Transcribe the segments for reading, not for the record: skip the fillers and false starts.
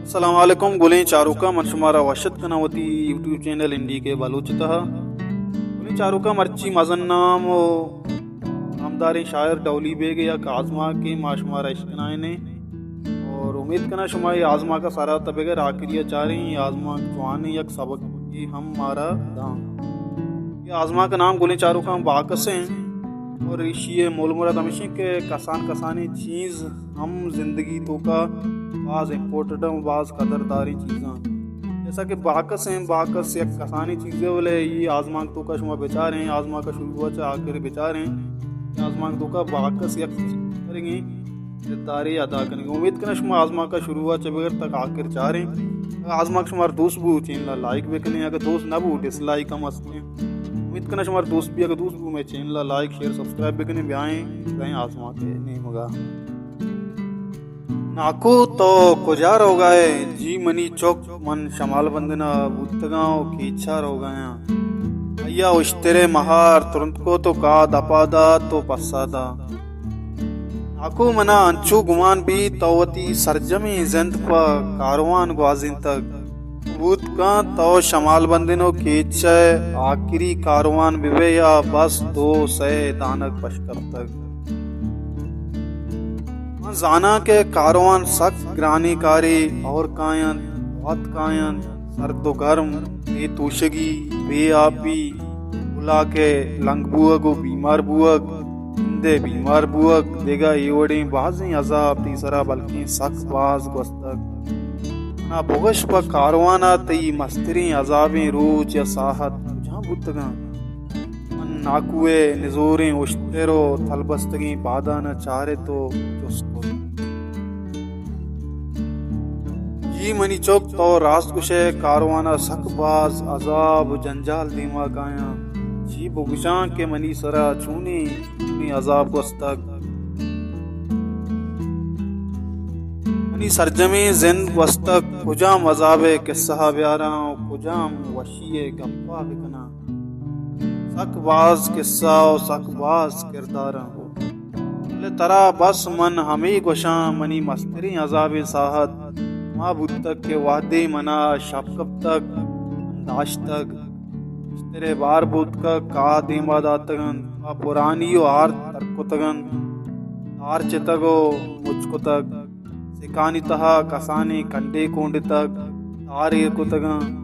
अस्सलामुअलैकुम गुलें चारुका मन शुमारा वशत कनावती YouTube channel इंडी के बलूचतः गुलें चारुका मर्ची मजन्नाम नामदारी शायर डौली बेग या आजमा के माशुमारा इश्कनाए ने और उम्मीद करना शुमाई आजमा का सारा तबेगर आखिरी चारें आजमा जवानी यक सबक की हम मारा दाम ये आजमा का नाम गुलें चारुका हम बाकस हैं और ये मोल मुराद हमेशा के कसान कसानी चीज़ हम जिंदगी तो का बाज़ इम्पोर्टेड बाज़ कदरदारी चीज़ें जैसा कि बाकस हैं बाकस या कसानी चीज़ें बोले ये आजमा तो का शुमा बेचार हैं आजमा का शुरू हुआ चाहे आखिर बेचार हैं आजमा तो का बाकस या करेंगे दारी अदा करेंगे उम्मीद करना शुमा आजमा का शुरू हुआ चबगर तक आखिर चाह रहे हैं आजमा का शुमार दोस्त भी चैनल लाइक भी करें अगर दोस्त ना भी डिसलाइक हम हंसते उम्मीद करना शुमार दोस्त भी अगर दोस्त भी मैं चैनल लाइक शेयर सब्सक्राइब भी करें ब्याएं आजमा के नहीं मगा नाकू तो कुजार हो गए जी मनी चौक मन शमाल बंदना बुतगांव की इच्छा हो गया भैया उश्तेरे महार तुरंत को तो का दपादा तो पसादा नाकू मना अंचू गुमान भी तवती सरजमी जिंद पर कारवान ग्वाजिन तक बूत का तो शमाल बंदिनो की इच्छा आखिरी कारवान बिवे या बस दो से दानक पशकब तक जाना के कारवान सख्त ग्रानी कारी और कायन बहुत कायन सर्दो गर्म बेतूशगी बेआबी बुला के लंग बुअगो बीमार बुअग दे बीमार बुअग देगा योड़ी बाजी अजाब तीसरा बल्कि सख्त बाज गस्तक ना बोगश पर कारवाना तई मस्तरी अजाबें रोज या साहत जहाँ बुतगा नाकुए निजोरें उश्तेरो थलबस्तगी बादा न चारे तो जुस्को जी मनी चौक तो रास्त कुशे कारवाना सकबाज अजाब जंजाल दीमा गाया जी बुगशां के मनी सरा छूनी अजाब गस्तक मनी सरजमी जिंद वस्तक कुजाम अजाबे किस्सा ब्यारा कुजाम वशीए गप्पा बिकना सकबाज किस्सा और सकबाज किरदार तरा बस मन हमें गोशा मनी मस्तरी अजाब साहत माँ बुद्ध तक के वादे मना शबकब तक दाश तक तेरे बार बुद्ध का देमादा तगन पुरानी आर तरको तगन आर चितगो मुझको तक सिकानी तहा कसानी कंडे कोंड तक आर को तगन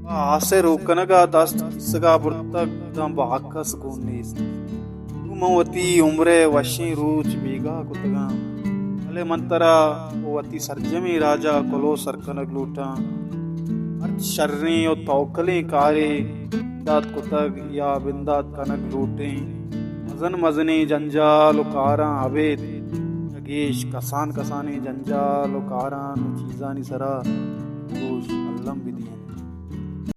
आसे रोकनगा दस्त किसगा बुर्तक दम बाकस गोनीस तुमवती उम्रे वशी रूच बेगा कुतगा अले मंतरा वती सरजमी राजा कोलो सरकनग लूटा अर्थ शर्री और तौकले कारे दात कुतग या बिंदात कनक लूटे मजन मजनी जंजाल कारा अवेद जगेश कसान कसानी जंजाल कारा चीजानी सरा गोश अल्लम बिदियन